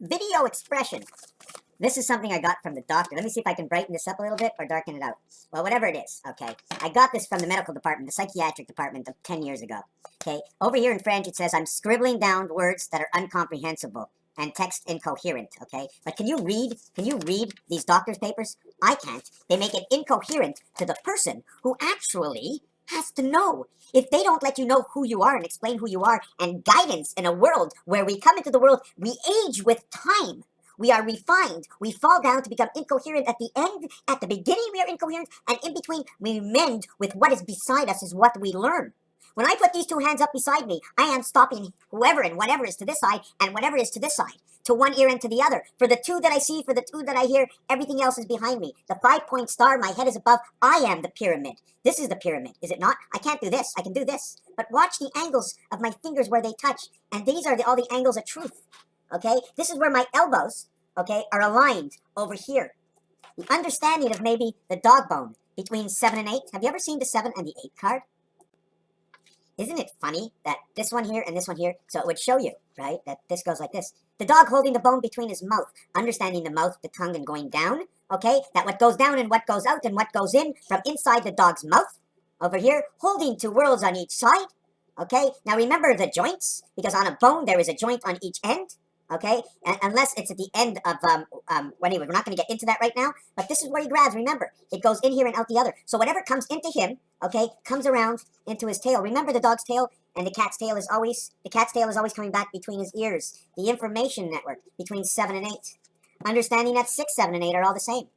Video expression. This is something I got from the doctor. Let me see if I can brighten this up a little bit or darken it out. Well, whatever it is, okay. I got this from the medical department, the psychiatric department of 10 years ago. Okay, over here in French it says I'm scribbling down words that are incomprehensible and text incoherent, okay? But can you read these doctor's papers? I can't. They make it incoherent to the person who actually has to know. If they don't let you know who you are and explain who you are and guidance in a world where we come into the world, we age with time. We are refined. We fall down to become incoherent at the end. At the beginning, we are incoherent, and in between, we mend with what is beside us is what we learn. When I put these two hands up beside me, I am stopping whoever and whatever is to this side and whatever is to this side, to one ear and to the other. For the two that I see, for the two that I hear, everything else is behind me. The 5-point star, my head is above. I am the pyramid. This is the pyramid, is it not? I can't do this. I can do this. But watch the angles of my fingers where they touch. And these are all the angles of truth. Okay? This is where my elbows, okay, are aligned over here. The understanding of maybe the dog bone between 7 and 8. Have you ever seen the 7 and the 8 card? Isn't it funny that this one here and this one here, so it would show you, right, that this goes like this. The dog holding the bone between his mouth, understanding the mouth, the tongue, and going down, okay, that what goes down and what goes out and what goes in from inside the dog's mouth, over here, holding two worlds on each side, okay. Now remember the joints, because on a bone there is a joint on each end, okay, and unless it's at the end of, anyway, we're not going to get into that right now, but this is where he grabs, remember, it goes in here and out the other, so whatever comes into him, okay, comes around into his tail. Remember the dog's tail and the cat's tail is always coming back between his ears. The information network between 7 and 8. Understanding that 6, 7, and 8 are all the same.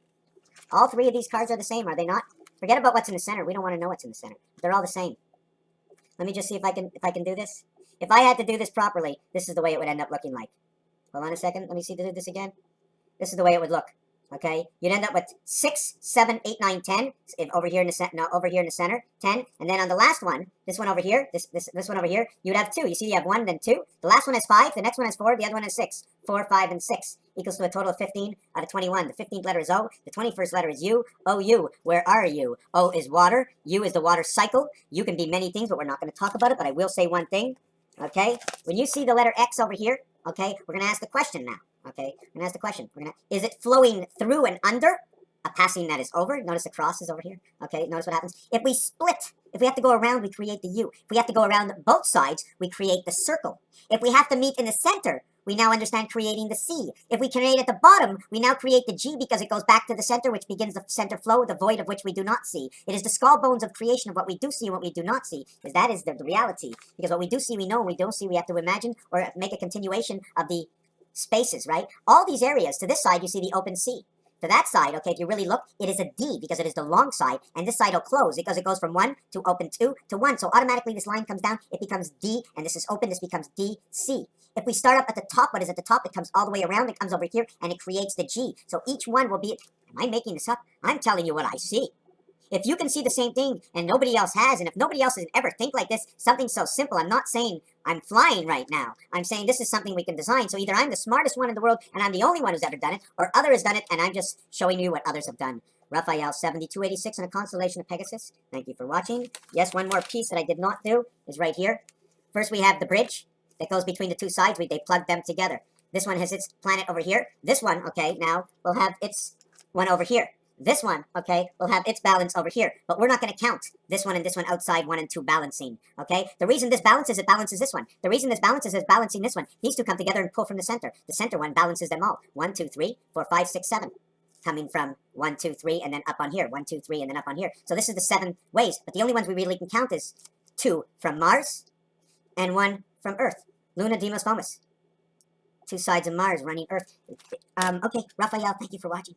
All three of these cards are the same, are they not? Forget about what's in the center. We don't want to know what's in the center. They're all the same. Let me just see if I can do this. If I had to do this properly, this is the way it would end up looking like. Hold on a second. Let me see to do this again. This is the way it would look. Okay, you'd end up with 6, 7, 8, 9, 10. If over here in the over here in the center, 10, and then on the last one, this one over here, this one over here, you'd have 2. You see, you have 1, then 2. The last one has 5. The next one has 4. The other one has 6. 4, 5, and 6 equals to a total of 15 out of 21. The 15th letter is O. The 21st letter is U. O U. Where are you? O is water. U is the water cycle. You can be many things, but we're not going to talk about it. But I will say one thing. Okay, when you see the letter X over here, okay, we're going to ask the question now. Okay, we're going to ask the question. Is it flowing through and under a passing that is over? Notice the cross is over here. Okay, notice what happens. If we split, if we have to go around, we create the U. If we have to go around both sides, we create the circle. If we have to meet in the center, we now understand creating the C. If we create at the bottom, we now create the G because it goes back to the center, which begins the center flow, the void of which we do not see. It is the skull bones of creation of what we do see and what we do not see, because that is the reality. Because what we do see, we know, and we don't see, we have to imagine or make a continuation of the spaces, right? All these areas, to this side, you see the open C. To that side, okay, if you really look, it is a D because it is the long side, and this side will close because it goes from 1 to open 2 to 1. So automatically this line comes down, it becomes D, and this is open, this becomes DC. If we start up at the top, what is at the top? It comes all the way around, it comes over here, and it creates the G. So each one will be, am I making this up? I'm telling you what I see. If you can see the same thing and nobody else has, and if nobody else has ever think like this, something so simple, I'm not saying I'm flying right now. I'm saying this is something we can design. So either I'm the smartest one in the world and I'm the only one who's ever done it, or other has done it and I'm just showing you what others have done. Raphael 7286 in a constellation of Pegasus. Thank you for watching. Yes, one more piece that I did not do is right here. First we have the bridge that goes between the two sides. They plug them together. This one has its planet over here. This one, okay, now will have its one over here. This one, okay, will have its balance over here. But we're not going to count this one and this one outside 1 and 2 balancing, okay? The reason this balances, it balances this one. The reason this balances is balancing this one. These two come together and pull from the center. The center one balances them all. 1, 2, 3, 4, 5, 6, 7. Coming from 1, 2, 3, and then up on here. 1, 2, 3, and then up on here. So this is the 7 ways. But the only ones we really can count is 2 from Mars and 1 from Earth. Luna, Deimos, Momus. 2 sides of Mars running Earth. Okay, Raphael, thank you for watching.